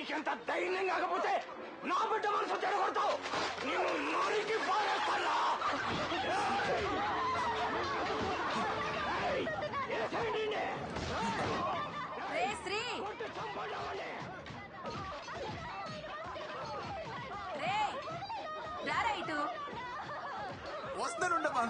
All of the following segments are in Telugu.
నీకెంత ధైర్యం కాకపోతే నా బిడ్డ మనసు చెడగొడతావు. నేను నరికి పారేస్తానా? శ్రీ రైటు వస్తానుండమ్మా.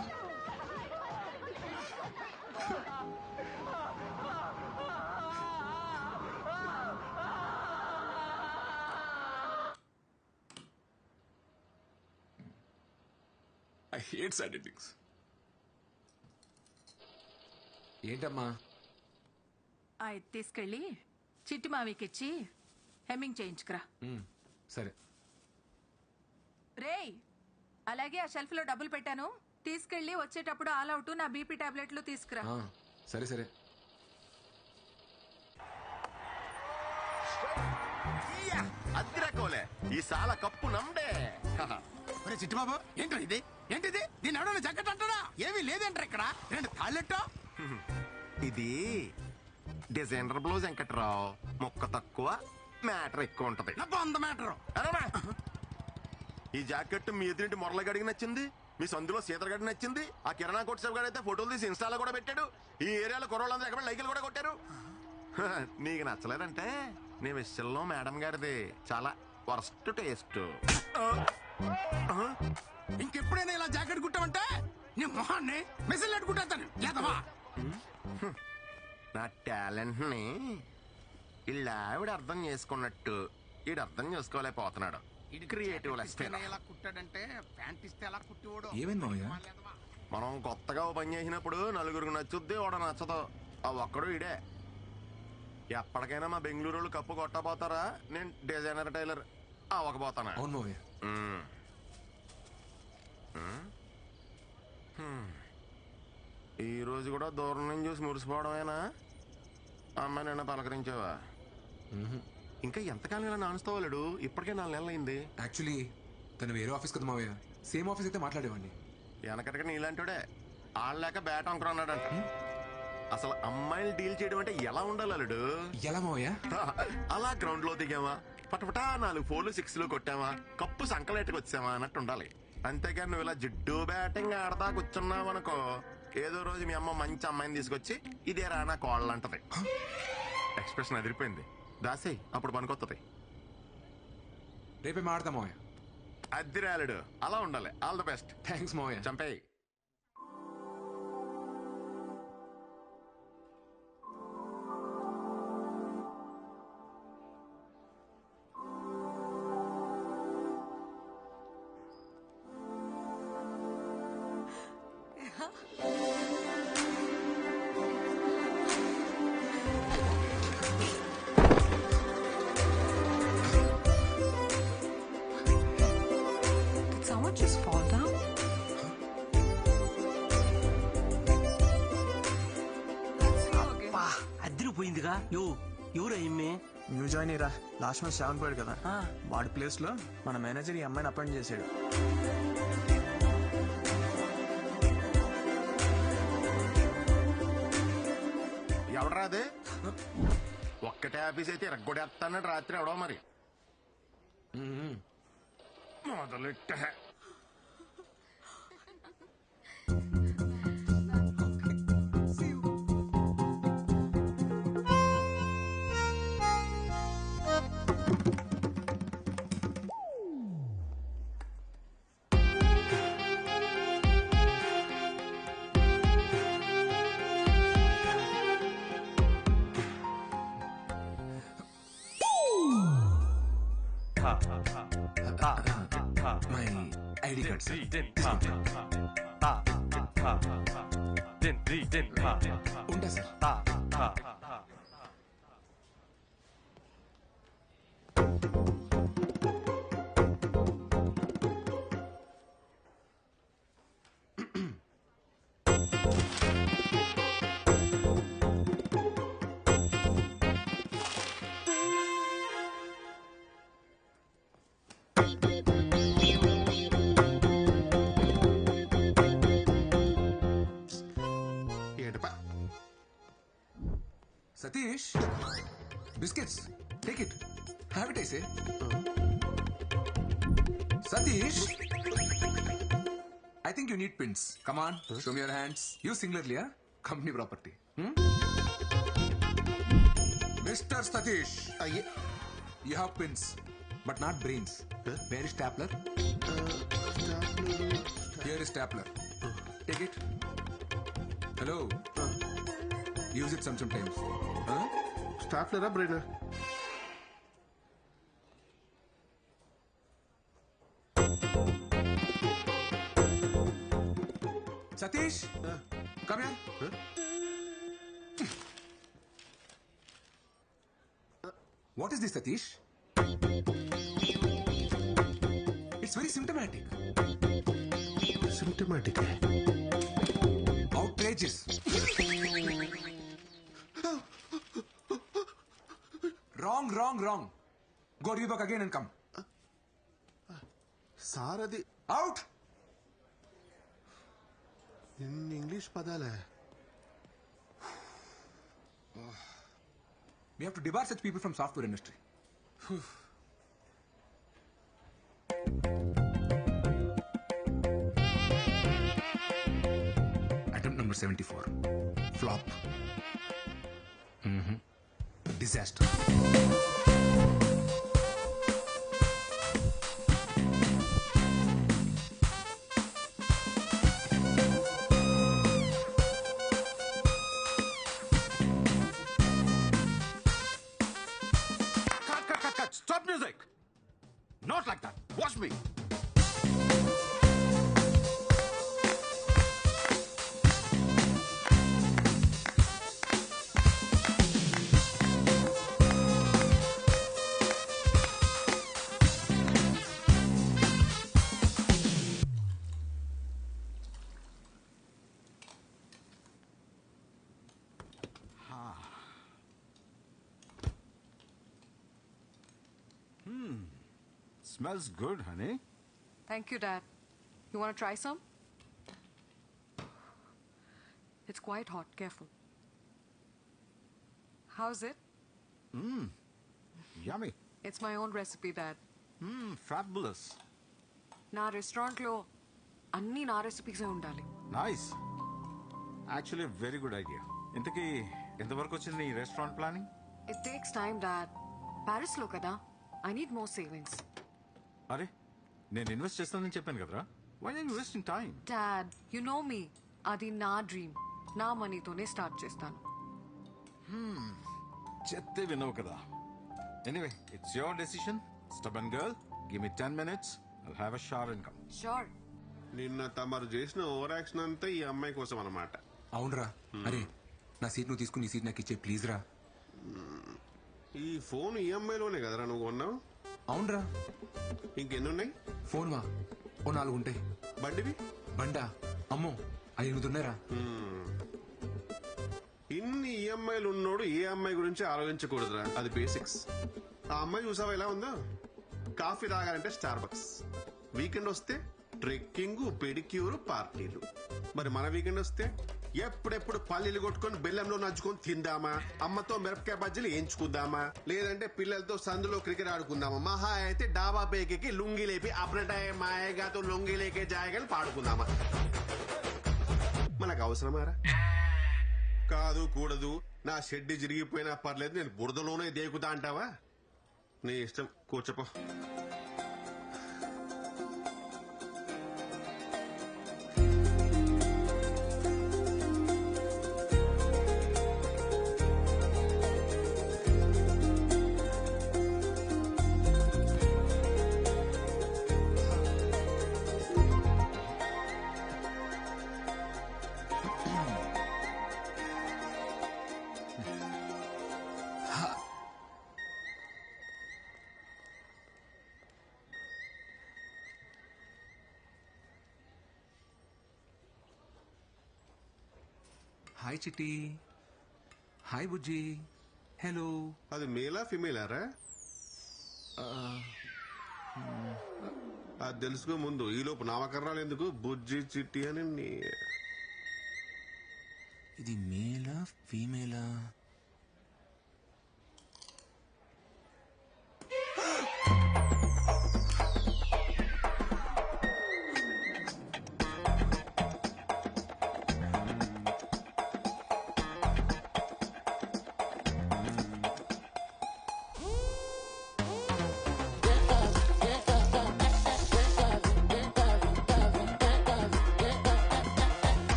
I hate sad endings. ఏంటమ్మా? తీసుకెళ్ళి చిట్టి మావికిచ్చి హెమ్మింగ్ చేయించుకురా. సరే. రేయ్, అలాగే ఆ షెల్ఫ్ లో డబ్బులు పెట్టాను, తీసుకెళ్ళి వచ్చేటప్పుడు ఆల్ అవుట్ నా బీపీ టాబ్లెట్లు తీసుకురా. సరే సరే. అద్దిరకోలే ఈ సాల కప్పు నమ్డే. చిట్టుబాబు ఏంటో ఇది? ఏంటిది? దీని ఎవడో జగ్గట్ అంటారా? ఏమీ లేదంటారు ఇక్కడ. రెండు తాళ్ళెట్టో. ఇది డిజైనర్ బ్లౌజ్ వెంకట్రావు. మొక్క తక్కువ, మ్యాటర్ ఎక్కువ ఉంటది. వంద మ్యాటర్. ఈ జాకెట్ మీ ఎదురింటి మురళగడికి నచ్చింది, మీ సందులో సీతరగడికి నచ్చింది, ఆ కిరాణా కోట్ సాబ్ గారు అయితే ఫోటోలు తీసి ఇన్స్టాలో కూడా పెట్టాడు. ఈ ఏరియాలో కుర్రోళ్ళందరూ ఎక్కడ లైకులు కూడా కొట్టారు. నీకు నచ్చలేదంటే నీ విషయంలో మేడం గారిది చాలా వర్స్ట్ టేస్ట్. ఇంకెప్పుడైనా ఇలా జాకెట్ కుట్టామంటే నీ మొహాన్ని మెసేజ్ పెట్టుకుంటాను. లేదవా నా టాలెంట్ ని ఇలా ఆవిడ అర్థం చేసుకున్నట్టు ఈడు అర్థం చేసుకోలేకపోతున్నాడు. క్రియేటివ్ ఎలా కుట్టాడంటే ప్యాంట్ ఇస్తే ఎలా కుట్టివాడు. మనం కొత్తగా పని చేసినప్పుడు నలుగురికి నచ్చుద్ది, వాడు నచ్చదు. ఆ ఒక్కడు ఇడే. ఎప్పటికైనా మా బెంగళూరు వాళ్ళు కప్పు కొట్టబోతారా? నేను డిజైనర్ టైలర్ అవ్వకపోతానా? ఈ రోజు కూడా దూరం నుంచి చూసి మురిసిపోవడమేనా? అమ్మాయి నిన్న పలకరించావా? ఇంకా ఎంతకాలం ఇలా నానుస్తావాడు? ఇప్పటికే 4 నెలలు అయింది. యాక్చువల్లీ తను వేరే ఆఫీస్ కదా మావయ్య. సేమ్ ఆఫీస్ అయితే మాట్లాడేవాడిని. వెనకటిగా నీలాంటివాడే ఆడలేక బ్యాట్ అంకుర అన్నాడంట. అసలు అమ్మాయిలు డీల్ చేయడం అంటే ఎలా ఉండాలి అల్లుడు? ఎలా మావయ్య? అలా గ్రౌండ్ లో దిగామా, పటపటా 4 4లు 6లు కొట్టామా, కప్పు సంకలేట్టుకు వచ్చామా అన్నట్టు ఉండాలి. అంతేగాని నువ్వు ఇలా జిడ్డు బ్యాటింగ్ ఆడతా కూర్చున్నావు అనుకో, ఏదో రోజు మీ అమ్మ మంచి అమ్మాయిని తీసుకొచ్చి ఇదే రానా కోళ్ళు అంటది. ఎక్స్ప్రెషన్ అదిరిపోయింది. దాసేయ్, అప్పుడు పనికొత్తది. రేపే మాడతా మావయ్య. అద్దిరాలుడు అలా ఉండాలి. All the best. థ్యాంక్స్ మావయ్య. చంపేయ్. పోయిందిగా. ఎవరు న్యూ జాయిన్ రా. లాస్ట్ మంత్ 7 పోయాడు కదా, వాడి ప్లేస్ లో మన మేనేజర్ ఈ అమ్మాయిని అపాయింట్ చేశాడు. ఎవడరా అదే? ఒక్కటే ఆఫీస్ అయితే రగ్గొడేస్తానని రాత్రి ఎవడో మరి మొదలెట్ట. మై ఐడి కార్డ్ ఉంటా sir. Satish, biscuits take it. Have it, I say. Satish, I think you need pins. Come on, show me your hands. Use singularly, huh? Company property. Mr. Satish, you have pins, but not brains. Where is stapler? Here is stapler. Take it. Hello. Use it sometimes. Huh? స్టాప్లరా brain? Satish, come here. What is this, Satish? It's very symptomatic. Symptomatic. Outrageous. Wrong. Go to your book again and come. Sir అది Out. ఇన్ని English పదాలే. We have to debar such people from software industry. Attempt number 74. Flop. Disaster. Cut. Stop music. Not like that. Watch me. Smells good, honey. Thank you, Dad. You want to try some? It's quite hot. Careful. How's it? Yummy. It's my own recipe, Dad. Fabulous. నా రెస్టారెంట్లో అన్ని నా రెసిపీసే ఉండాలి. Nice. Actually, a very good idea. ఇంతకీ ఎంతవరకు వచ్చింది నీ restaurant planning? It takes time, Dad. ప్యారిస్లో కదా. I need more savings. అరే నేను ఇన్వెస్ట్ చేస్తానని చెప్పాను కదరా. Why are you wasting time? Dad, you know me. అది నా డ్రీమ్. నా మనీతోనే స్టార్ట్ చేస్తాను. చెప్తే వినవు కదా. Anyway, it's your decision. Stubborn girl, give me 10 minutes. I'll have a shower and come. Sure. నిన్న తమరు చేసిన ఓవర్ యాక్షన్ అంతా ఈ అమ్మాయి కోసం అన్నమాట. అవునరా. అరే నా సీట్ నువ్వు తీసుకుని ఈ సీట్ నాకు ఇచ్చే ప్లీజ్ రా. ఈ ఫోన్ ఈఎంఐలోనే కదరా నువ్వు కొన్నావు? అవునరా. ఇంకెన్ని ఉన్నాయి? ఫోన్ వా ఓ 4 ఉంటాయి. బండివి? బండా అమ్మో 5 ఉన్నాయిరా. ఇన్ని ఈఎంఐలు ఉన్నోడు ఏ అమ్మాయి గురించి ఆలోచించకూడదురా. అది బేసిక్స్. ఆ అమ్మాయి చూసావా ఎలా ఉందో? కాఫీ తాగాలంటే స్టార్ బక్స్, వీకెండ్ వస్తే ట్రెక్కింగ్, పెడిక్యూర్, పార్టీలు. మరి మన వీకెండ్ వస్తే ఎప్పుడెప్పుడు పల్లీలు కొట్టుకొని బెల్లంలో నంచుకొని తిందామా, అమ్మతో మిరపకాయ బజ్జీలు వేయించుకుందామా, లేదంటే పిల్లలతో సందులో క్రికెట్ ఆడుకుందామా, మహా అయితే డాబా పేకి లుంగి లేపి అప్రటాయ మాయగాతో లొంగి లేకే జాయగాని పాడుకుందామా. మనకు అవసరమారా? కాదు కూడదు, నా షెడ్ జరిగిపోయినా పర్లేదు, నేను బురదలోనే దేకుతా అంటావా? నీ ఇష్టం, కూర్చోపో. హాయ్ చిట్టి. హాయ్ బుజ్జి. హలో. అది మేలా ఫిమేలారా? అది తెలుసుకో ముందు. ఈలోపు నామకరణాలు ఎందుకు? బుజ్జి చిట్టి అని ఇది మేలా ఫీమేలా?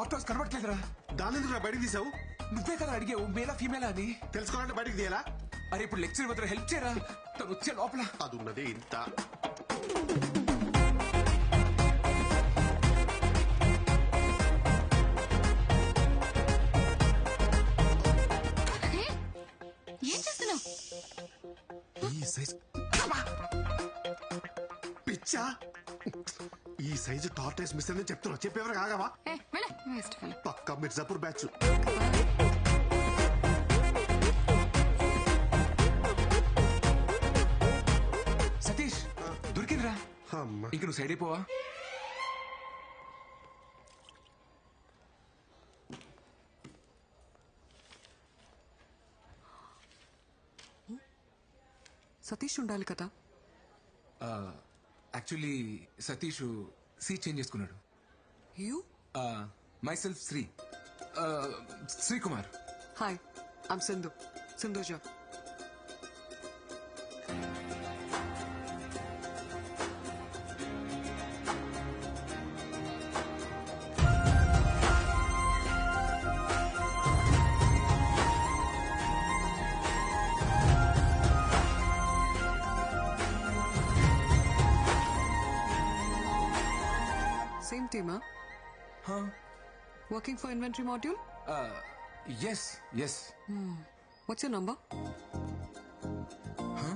Doctor house కనబడట్లేదురా. దాని ఎందుకు బయటికి తీసావు? నువ్వే కదా అడిగావు మేలా ఫీమేలా అని. తెలుసుకోవాలంటే బయటికి తీయాలా? అరే ఇప్పుడు లెక్చర్ వద్ద హెల్ప్ చేయరా, తను వచ్చే లోపల. అది ఉన్నదే ఇంత. ఏం చేస్తున్నావు? ఈ సైజ్ పిచ్చా, ఈ సైజు టార్టైస్ మిస్ అని చెప్తున్నా. చెప్పేవారు కాగవా? పక్కా మిర్జాపూర్ బ్యాచ్. సతీష్ దొరికిందిరా. అమ్మా, ఇంక నువ్వు సైడ్ అయిపోవా? సతీష్ ఉండాలి కదా. యాక్చువల్లీ సతీష్ సీట్ చేంజ్ చేసుకున్నాడు. You? My self Srikumar. Hi, I'm Sindhuja. Same team, huh? Huh? Working for inventory module? Yes. What's your number? Huh?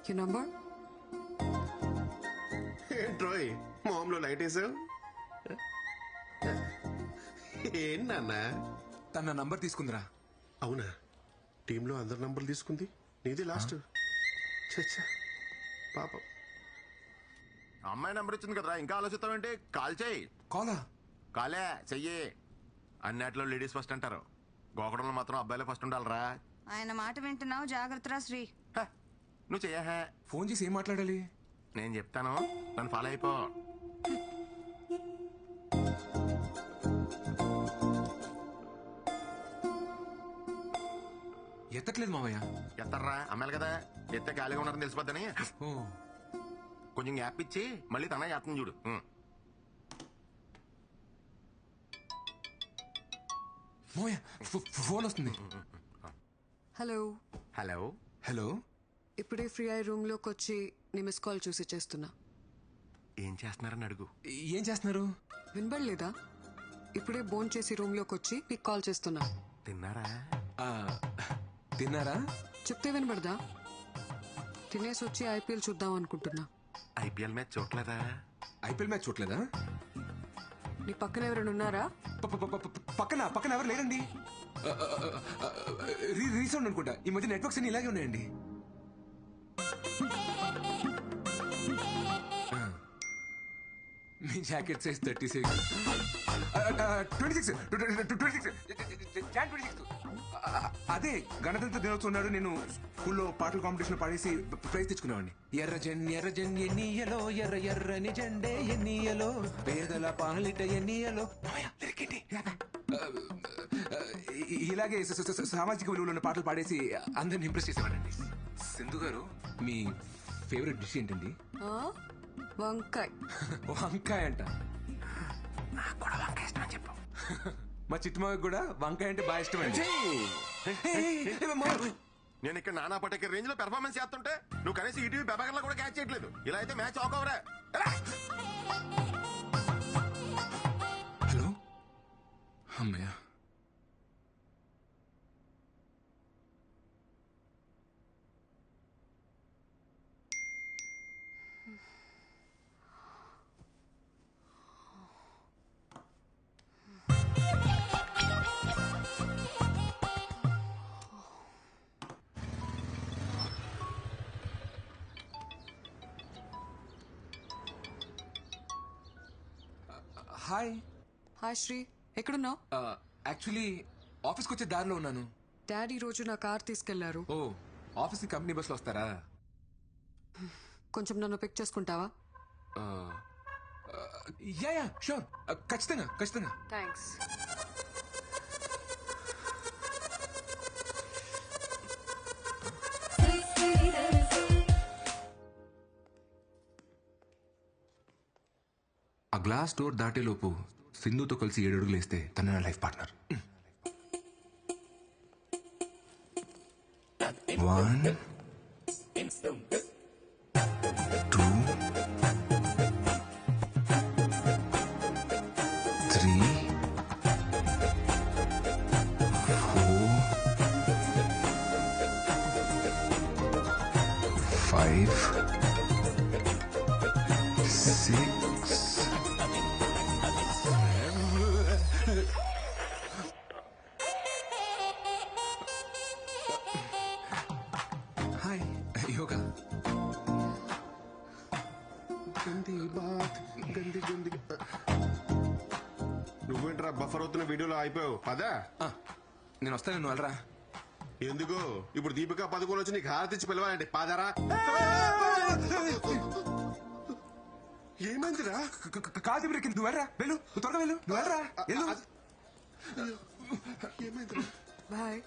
Your number? ఏంట్రోయ్ మామ్లో లైట్ వేసావు? ఏంటన్నా? తన నంబర్ తీసుకుందిరా. అవునా? టీంలో అందరి నంబర్లు తీసుకుంది, నీది లాస్ట్. చచ్చా పాపం. అమ్మాయి నెంబర్ ఇచ్చింది కదరా, ఇంకా ఆలోచిస్తావేంటి? కాల్ చేయి. కాలా? కాలే చెయ్యి. అన్నిట్లో లేడీస్ ఫస్ట్ అంటారు, గోకడంలో మాత్రం అబ్బాయిలే ఫస్ట్ ఉండాలరా. ఆయన మాట వింటున్నావు, జాగ్రత్తరా శ్రీ. హ, నువ్వు చెయ్యా. ఫోన్ చేసి ఏం మాట్లాడాలి? నేను చెప్తాను, నన్ను ఫాలో అయిపో. ఎత్తట్లేదు మావయ్య. ఎత్తర్రా, అమ్మాయిలు కదా, ఎత్తే ఖాళీగా ఉన్నారని తెలిసిపోద్దని ఓ, కొంచెం గ్యాప్ ఇచ్చి మళ్ళీ తన ఎత్తను చూడు. మావయ్య ఫోన్ వస్తుంది. హలో. హలో. ఇప్పుడే ఫ్రీ అయ్యే రూమ్ లోకి వచ్చి నీ మిస్ కాల్ చూసి చేస్తున్నా. ఏం చేస్తున్నారని అడుగు. ఏం చేస్తున్నారు? వినబడలేదా? ఇప్పుడే బోన్ చేసి రూమ్ లోకి వచ్చి నీకు కాల్ చేస్తున్నా. తిన్నారా? తిన్నారా? చెప్తే వినబడదా? తినేసి వచ్చి ఐపీఎల్ చూద్దాం అనుకుంటున్నా. ఐపీఎల్ మ్యాచ్ చూడలేదా? ఐపీఎల్ మ్యాచ్ చూడలేదా? నీ పక్కన ఎవరైనా ఉన్నారా? పక్కన ఎవరు లేరండి. రీసౌండ్ అనుకుంటా. ఈ మధ్య నెట్వర్క్స్ అన్ని ఇలాగే ఉన్నాయండి. మీ జాకెట్ సైజ్ 36. 26. అదే గణతంత్ర దినోత్సవం నాడు నేను స్కూల్లో పాటల కాంపిటీషన్ పాడేసి ప్రైజ్ తెచ్చుకున్నామండి. ఎర్ర ఎన్నియలో ఎర్ర ఎర్రని జెండే ఎన్నియలో పేదల పాలిట ఎన్నియలో. ఇలాగే సామాజిక విలువలు ఉన్న పాటలు పాడేసి అందరిని ఇంప్రెస్ చేసేవాడండి. సింధు గారు, మీ ఫేవరెట్ డిష్ ఏంటండి? వంకాయ. వంకాయ అంట. నాకు కూడా వంకాయ ఇష్టం అని చెప్పు. మా చిట్టుమావికి కూడా వంకాయ అంటే బాగా ఇష్టం అండి. నేను ఇక్కడ నానా పటేకర్ రేంజ్ లో పెర్ఫార్మెన్స్ చేస్తుంటే నువ్వు కనీసం ఈటీవీ పెబాగర్లో కూడా క్యాచ్ చేయట్లేదు. ఇలా అయితే మ్యాచ్ ఆకవరా. హలో. అమ్మయ్య. హాయ్ శ్రీ, ఎక్కడున్నావు? యాక్చువల్లీ ఆఫీస్కి వచ్చే దారిలో ఉన్నాను. డాడీ రోజు నా కార్ తీసుకెళ్లారు. ఓ, ఆఫీస్కి కంపెనీ బస్లో వస్తారా? కొంచెం నన్ను పిక్ చేసుకుంటావా? యా షూర్, ఖచ్చితంగా. థ్యాంక్స్. ఆ గ్లాస్ డోర్ దాటేలోపు సింధుతో కలిసి 7 అడుగులు వేస్తే తన నా లైఫ్ పార్ట్నర్. 1 2 3 4 5 6 హాయ్ యోగా. నువ్వేంట్రా బఫర్ అవుతున్న వీడియోలో అయిపోయావు పదా. నేను వస్తాను, నువ్వు వెళ్ళరా. ఎందుకు ఇప్పుడు దీపికా పదుకోలు వచ్చి నీకు హారతిచ్చి పిలవాలంటే పాదారా. ఏమైందిరా? కాదు బ్రేక్, నువ్వు వెళ్ళరా, వెళ్ళు, నువ్వు త్వరగా వెళ్ళు, నువ్వు వెళ్ళరా, వెళ్ళు. ఏమైందిరా? బాయ్